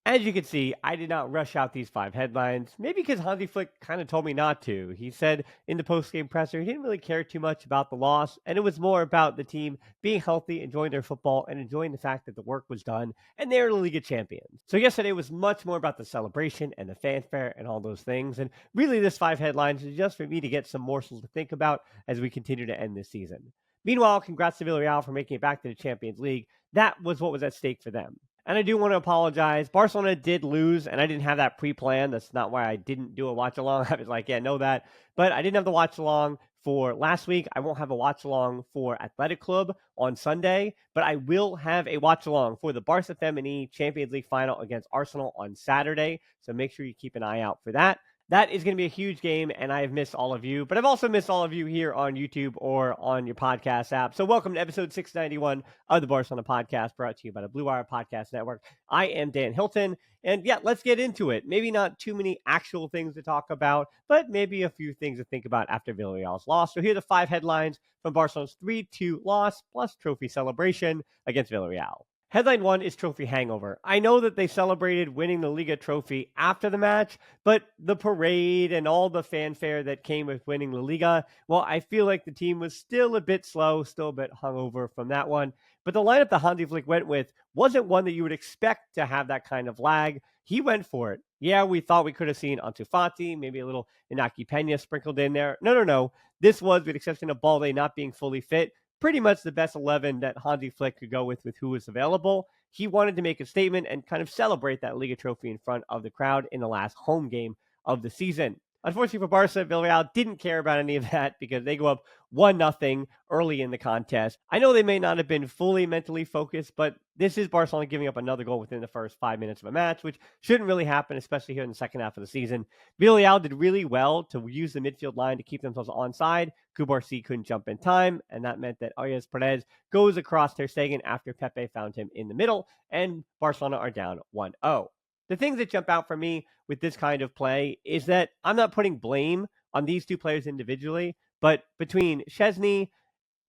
As you can see, I did not rush out these 5 headlines, maybe because Hansi Flick kind of told me not to. He said in the post-game presser he didn't really care too much about the loss, and it was more about the team being healthy, enjoying their football, and enjoying the fact that the work was done, and they're the Liga champions. So yesterday was much more about the celebration and the fanfare and all those things, and really this 5 headlines is just for me to get some morsels to think about as we continue to end this season. Meanwhile, congrats to Villarreal for making it back to the Champions League. That was what was at stake for them. And I do want to apologize. Barcelona did lose, and I didn't have that pre-planned. That's not why I didn't do a watch-along. I was like, yeah, know that. But I didn't have the watch-along for last week. I won't have a watch-along for Athletic Club on Sunday, but I will have a watch-along for the Barca Femení Champions League final against Arsenal on Saturday. So make sure you keep an eye out for that. That is going to be a huge game, and I have missed all of you, but I've also missed all of you here on YouTube or on your podcast app. So welcome to episode 691 of the Barcelona Podcast, brought to you by the Blue Wire Podcast Network. I am Dan Hilton, and yeah, let's get into it. Maybe not too many actual things to talk about, but maybe a few things to think about after Villarreal's loss. So here are the 5 headlines from Barcelona's 3-2 loss plus trophy celebration against Villarreal. Headline 1 is Trophy Hangover. I know that they celebrated winning the Liga trophy after the match, but the parade and all the fanfare that came with winning the Liga, well, I feel like the team was still a bit slow, still a bit hungover from that one. But the lineup that Hansi Flick went with wasn't one that you would expect to have that kind of lag. He went for it. Yeah, we thought we could have seen Ansu Fati, maybe a little Inaki Peña sprinkled in there. No. This was, with the exception of Balde not being fully fit, pretty much the best 11 that Hansi Flick could go with who was available. He wanted to make a statement and kind of celebrate that Liga trophy in front of the crowd in the last home game of the season. Unfortunately for Barca, Villarreal didn't care about any of that because they go up 1-0 early in the contest. I know they may not have been fully mentally focused, but this is Barcelona giving up another goal within the first 5 minutes of a match, which shouldn't really happen, especially here in the second half of the season. Villarreal did really well to use the midfield line to keep themselves onside. Kubarsi couldn't jump in time, and that meant that Arias Perez goes across Ter Stegen after Pepe found him in the middle, and Barcelona are down 1-0. The things that jump out for me with this kind of play is that I'm not putting blame on these two players individually, but between Szczesny,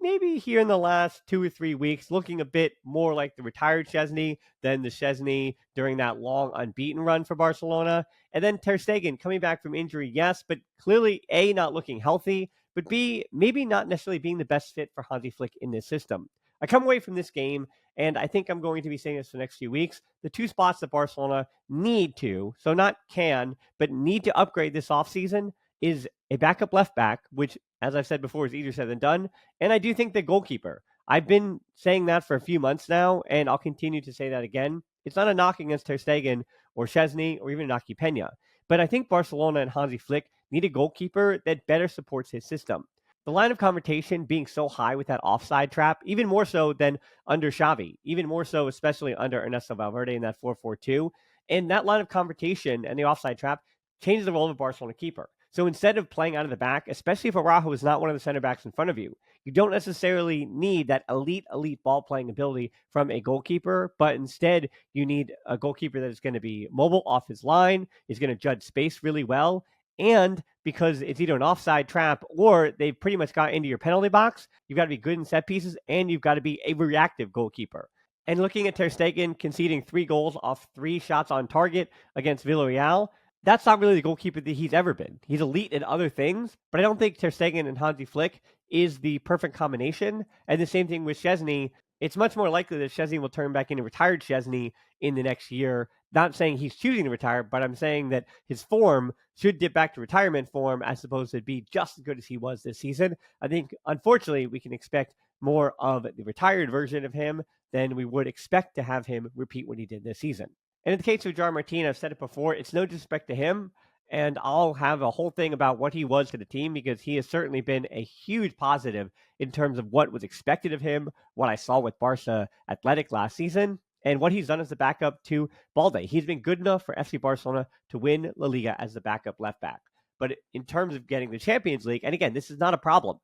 maybe here in the last 2 or 3 weeks, looking a bit more like the retired Szczesny than the Szczesny during that long unbeaten run for Barcelona. And then Ter Stegen coming back from injury, yes, but clearly A, not looking healthy, but B, maybe not necessarily being the best fit for Hansi Flick in this system. I come away from this game, and I think I'm going to be saying this for the next few weeks. The two spots that Barcelona need to, so not can, but need to upgrade this offseason is a backup left back, which, as I've said before, is easier said than done. And I do think the goalkeeper. I've been saying that for a few months now, and I'll continue to say that again. It's not a knock against Ter Stegen or Szczesny or even Inaki Peña, but I think Barcelona and Hansi Flick need a goalkeeper that better supports his system. The line of confrontation being so high with that offside trap, even more so than under Xavi, even more so especially under Ernesto Valverde in that 4-4-2. And that line of confrontation and the offside trap changes the role of a Barcelona keeper. So instead of playing out of the back, especially if Araujo is not one of the center backs in front of you, you don't necessarily need that elite ball playing ability from a goalkeeper, but instead you need a goalkeeper that is going to be mobile off his line, is going to judge space really well, and because it's either an offside trap or they've pretty much got into your penalty box, you've got to be good in set pieces and you've got to be a reactive goalkeeper. And looking at Ter Stegen conceding 3 goals off 3 shots on target against Villarreal, that's not really the goalkeeper that he's ever been. He's elite in other things, but I don't think Ter Stegen and Hansi Flick is the perfect combination. And the same thing with Szczesny. It's much more likely that Szczesny will turn back into retired Szczesny in the next year. Not saying he's choosing to retire, but I'm saying that his form should dip back to retirement form as opposed to be just as good as he was this season. I think, unfortunately, we can expect more of the retired version of him than we would expect to have him repeat what he did this season. And in the case of Jar Martin, I've said it before, it's no disrespect to him, and I'll have a whole thing about what he was to the team because he has certainly been a huge positive in terms of what was expected of him, what I saw with Barca Athletic last season, and what he's done as the backup to Balde. He's been good enough for FC Barcelona to win La Liga as the backup left back. But in terms of getting the Champions League, and again, this is not a problem.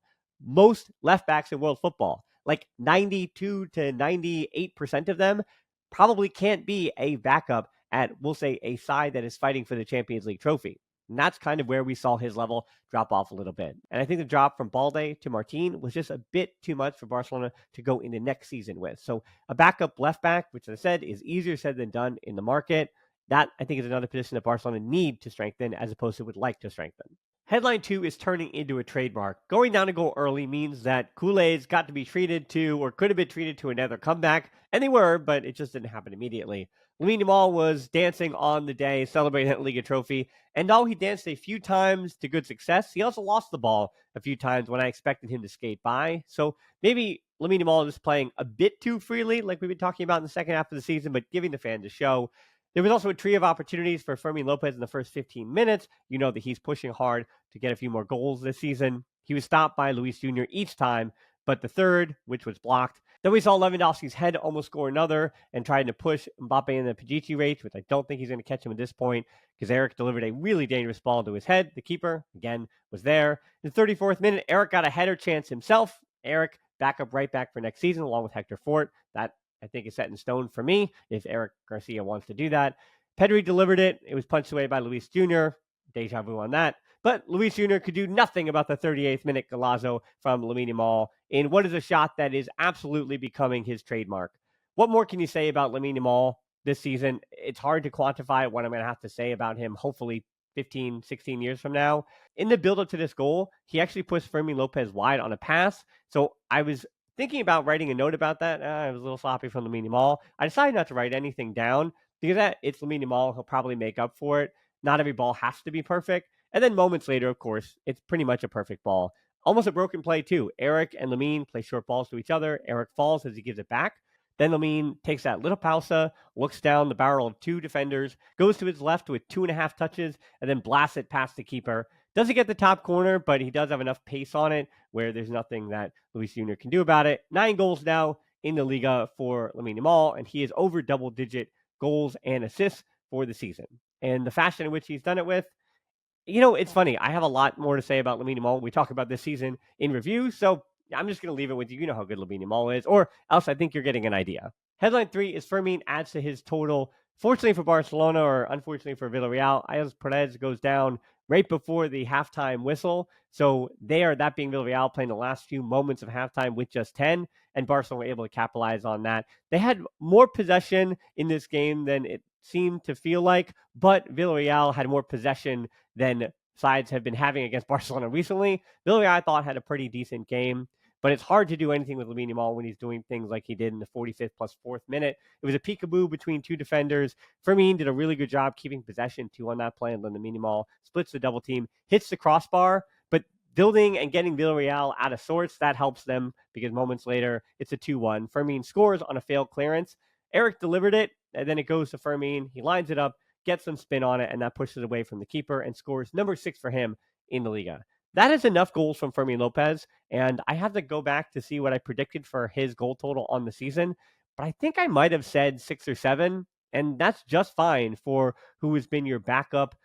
Most left backs in world football, like 92 to 98% of them, probably can't be a backup at, we'll say, a side that is fighting for the Champions League trophy. And that's kind of where we saw his level drop off a little bit. And I think the drop from Balde to Martin was just a bit too much for Barcelona to go into next season with. So a backup left back, which I said is easier said than done in the market. That, I think, is another position that Barcelona need to strengthen as opposed to would like to strengthen. Headline 2 is turning into a trademark. Going down a goal early means that Kool-Aid's got to be treated to, or could have been treated to, another comeback, and they were, but it just didn't happen immediately. Lamine Yamal was dancing on the day, celebrating that Liga trophy, and though he danced a few times to good success, he also lost the ball a few times when I expected him to skate by. So maybe Lamine Yamal is playing a bit too freely, like we've been talking about in the second half of the season, but giving the fans a show. There was also a tree of opportunities for Fermin Lopez in the first 15 minutes. You know that he's pushing hard to get a few more goals this season. He was stopped by Luis Jr. each time, but the third, which was blocked. Then we saw Lewandowski's head almost score another and trying to push Mbappe in the Pichichi race, which I don't think he's going to catch him at this point because Eric delivered a really dangerous ball to his head. The keeper, again, was there. In the 34th minute, Eric got a header chance himself. Eric back up right back for next season along with Hector Fort. That, I think, is set in stone for me if Eric Garcia wants to do that. Pedri delivered it. It was punched away by Luis Jr. Deja vu on that. But Luis Jr. could do nothing about the 38th minute golazo from Lamine Yamal in what is a shot that is absolutely becoming his trademark. What more can you say about Lamine Yamal this season? It's hard to quantify what I'm going to have to say about him, hopefully 15, 16 years from now. In the build-up to this goal, he actually pushed Fermin Lopez wide on a pass. So I was thinking about writing a note about that. It was a little sloppy from Lamine Yamal. I decided not to write anything down because it's Lamine Yamal. He'll probably make up for it. Not every ball has to be perfect. And then moments later, of course, it's pretty much a perfect ball. Almost a broken play, too. Eric and Lamine play short balls to each other. Eric falls as he gives it back. Then Lamine takes that little pausa, looks down the barrel of two defenders, goes to his left with 2.5 touches, and then blasts it past the keeper. Doesn't get the top corner, but he does have enough pace on it where there's nothing that Luis Jr. can do about it. 9 goals now in the Liga for Lamine Yamal, and he is over double-digit goals and assists for the season. And the fashion in which he's done it with, it's funny. I have a lot more to say about Lamine Yamal when we talk about this season in review, so I'm just going to leave it with you. You know how good Lamine Yamal is, or else I think you're getting an idea. Headline 3 is Fermin adds to his total. Fortunately for Barcelona, or unfortunately for Villarreal, Ayaz Perez goes down right before the halftime whistle. So that being Villarreal, playing the last few moments of halftime with just 10, and Barcelona were able to capitalize on that. They had more possession in this game than it seemed to feel like, but Villarreal had more possession than sides have been having against Barcelona recently. Villarreal, I thought, had a pretty decent game, but it's hard to do anything with Lamine Yamal when he's doing things like he did in the 45th plus 4th minute. It was a peekaboo between two defenders. Fermin did a really good job keeping possession, too, on that play, and then Lamine Yamal splits the double team, hits the crossbar, but building and getting Villarreal out of sorts, that helps them because moments later, it's a 2-1. Fermin scores on a failed clearance. Eric delivered it, and then it goes to Fermin. He lines it up, gets some spin on it, and that pushes it away from the keeper and scores number 6 for him in the Liga. That is enough goals from Fermin Lopez, and I have to go back to see what I predicted for his goal total on the season, but I think I might have said 6 or 7, and that's just fine for who has been your backup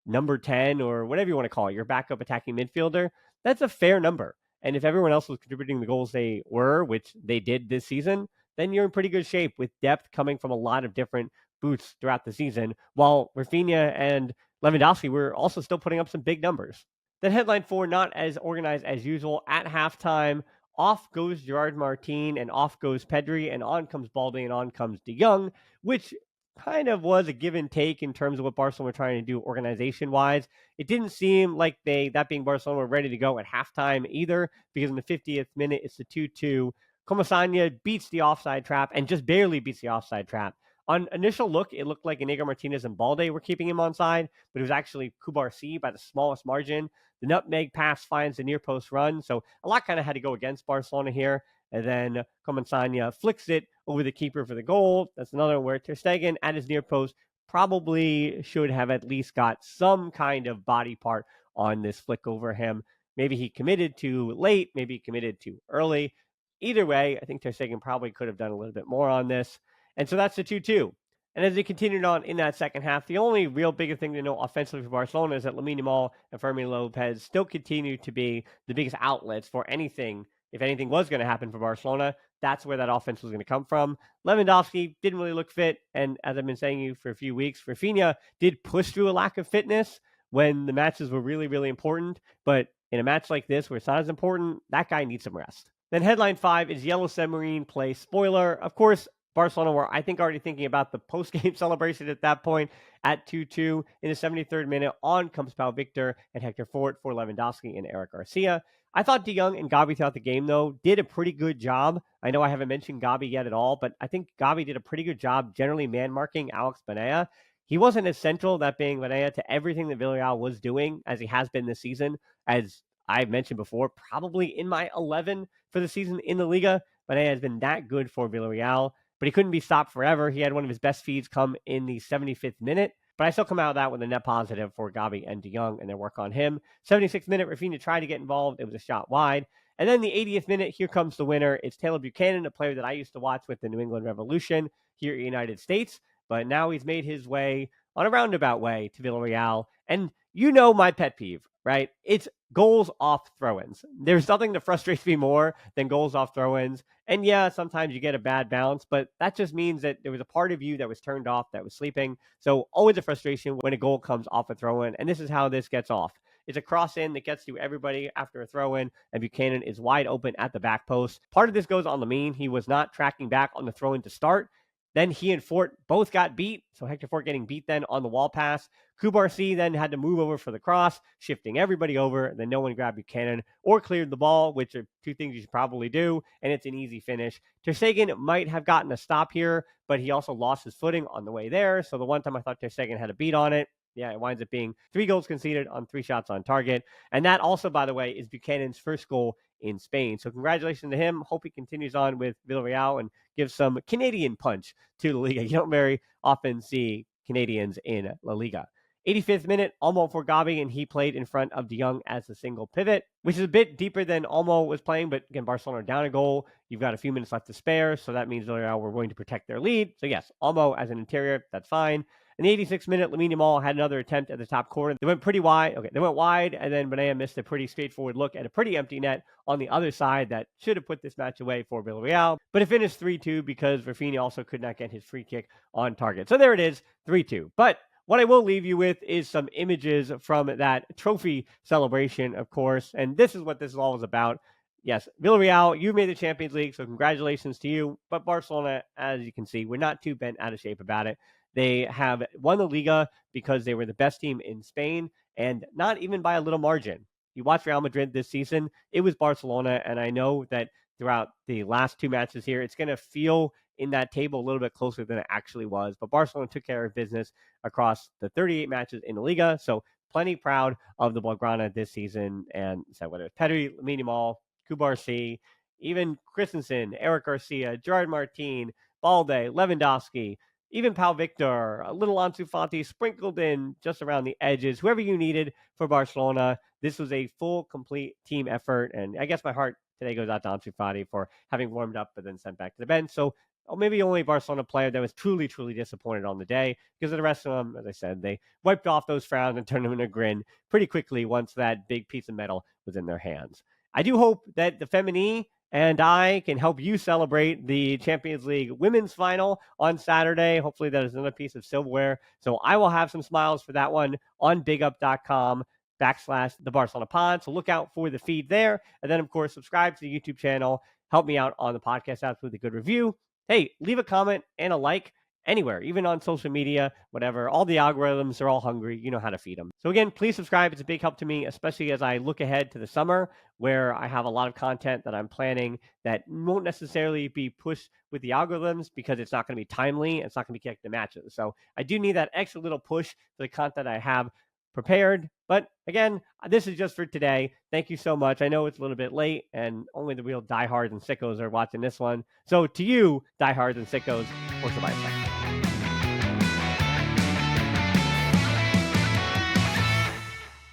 number 10 or whatever you want to call it, your backup attacking midfielder. That's a fair number. And if everyone else was contributing the goals they were, which they did this season, then you're in pretty good shape with depth coming from a lot of different booths throughout the season, while Rafinha and Lewandowski were also still putting up some big numbers. Then headline 4, not as organized as usual. At halftime, off goes Gerard Martin and off goes Pedri, and on comes Balde and on comes De Jong, which kind of was a give and take in terms of what Barcelona were trying to do organization-wise. It didn't seem like that being Barcelona, were ready to go at halftime either, because in the 50th minute, it's the 2-2. Comasanya beats the offside trap and just barely beats the offside trap. On initial look, it looked like Inigo Martinez and Balde were keeping him onside, but it was actually Kubarsi by the smallest margin. The nutmeg pass finds the near post run, so a lot kind of had to go against Barcelona here. And then Comasanya flicks it over the keeper for the goal. That's another where Ter Stegen at his near post probably should have at least got some kind of body part on this flick over him. Maybe he committed too late, maybe he committed too early. Either way, I think Ter Stegen probably could have done a little bit more on this. And so that's the 2-2. And as they continued on in that second half, the only real bigger thing to know offensively for Barcelona is that Lamine Yamal and Fermin Lopez still continue to be the biggest outlets for anything. If anything was going to happen for Barcelona, that's where that offense was going to come from. Lewandowski didn't really look fit, and as I've been saying you for a few weeks, Rafinha did push through a lack of fitness when the matches were really, really important. But in a match like this, where it's not as important, that guy needs some rest. Then headline 5 is Yellow Submarine play spoiler. Of course, Barcelona were, I think, already thinking about the post-game celebration at that point. At 2-2 in the 73rd minute, on comes Pau Victor and Hector Fort for Lewandowski and Eric Garcia. I thought De Jong and Gavi throughout the game, though, did a pretty good job. I know I haven't mentioned Gavi yet at all, but I think Gavi did a pretty good job generally man-marking Alex Banea. He wasn't as central, that being Banea, to everything that Villarreal was doing as he has been this season. As I've mentioned before, probably in my 11 for the season in the Liga. Banea has been that good for Villarreal, but he couldn't be stopped forever. He had one of his best feeds come in the 75th minute, but I still come out of that with a net positive for Gavi and De Jong and their work on him. 76th minute, Rafinha tried to get involved. It was a shot wide. And then the 80th minute, here comes the winner. It's Taylor Buchanan, a player that I used to watch with the New England Revolution here in the United States, but now he's made his way on a roundabout way to Villarreal. And you know my pet peeve, right? It's goals off throw-ins. There's nothing that frustrates me more than goals off throw-ins. And yeah, sometimes you get a bad bounce, but that just means that there was a part of you that was turned off, that was sleeping. So always a frustration when a goal comes off a throw-in. And this is how this gets off. It's a cross in that gets to everybody after a throw-in, and Buchanan is wide open at the back post. Part of this goes on Lamine. He was not tracking back on the throw-in to start. Then he and Fort both got beat. So Hector Fort getting beat then on the wall pass. Kubarsi then had to move over for the cross, shifting everybody over. Then no one grabbed Buchanan or cleared the ball, which are two things you should probably do, and it's an easy finish. Ter Stegen might have gotten a stop here, but he also lost his footing on the way there. So the one time I thought Ter Stegen had a beat on it, yeah, it winds up being 3 goals conceded on 3 shots on target. And that also, by the way, is Buchanan's first goal in Spain. So congratulations to him. Hope he continues on with Villarreal and gives some Canadian punch to La Liga. You don't very often see Canadians in La Liga. 85th minute, Olmo for Gavi, and he played in front of De Jong as a single pivot, which is a bit deeper than Olmo was playing, but again, Barcelona are down a goal. You've got a few minutes left to spare, so that means Villarreal were going to protect their lead. So yes, Olmo as an interior, that's fine. In the 86th minute, Lamine Yamal had another attempt at the top corner. They went pretty wide. Okay, they went wide, and then Banea missed a pretty straightforward look at a pretty empty net on the other side that should have put this match away for Villarreal. But it finished 3-2 because Rafinha also could not get his free kick on target. So there it is, 3-2. But what I will leave you with is some images from that trophy celebration, of course. And this is what this is all about. Yes, Villarreal, you made the Champions League, so congratulations to you. But Barcelona, as you can see, we're not too bent out of shape about it. They have won the Liga because they were the best team in Spain, and not even by a little margin. You watch Real Madrid this season, it was Barcelona, and I know that throughout the last 2 matches here, it's going to feel in that table a little bit closer than it actually was. But Barcelona took care of business across the 38 matches in the Liga, so plenty proud of the Blaugrana this season. And so whether it's Pedri, Lamine Yamal, Kubarsi, even Christensen, Eric Garcia, Gerard Martin, Balde, Lewandowski, even Pau Victor, a little Ansu Fati sprinkled in just around the edges, whoever you needed for Barcelona. This was a full, complete team effort. And I guess my heart today goes out to Ansu Fati for having warmed up but then sent back to the bench. So maybe only Barcelona player that was truly, truly disappointed on the day, because of the rest of them, as I said, they wiped off those frowns and turned them into a grin pretty quickly once that big piece of metal was in their hands. I do hope that the Fermin and I can help you celebrate the Champions League women's final on Saturday. Hopefully that is another piece of silverware. So I will have some smiles for that one on bigup.com/the Barcelona pod. So look out for the feed there. And then, of course, subscribe to the YouTube channel. Help me out on the podcast apps with a good review. Hey, leave a comment and a like anywhere, even on social media, whatever. All the algorithms are all hungry. You know how to feed them. So again, please subscribe. It's a big help to me, especially as I look ahead to the summer, where I have a lot of content that I'm planning that won't necessarily be pushed with the algorithms because it's not going to be timely. It's not going to be connected to matches. So I do need that extra little push for the content I have prepared. But again, this is just for today. Thank you so much. I know it's a little bit late and only the real diehards and sickos are watching this one. So to you, diehards and sickos, or Submarine.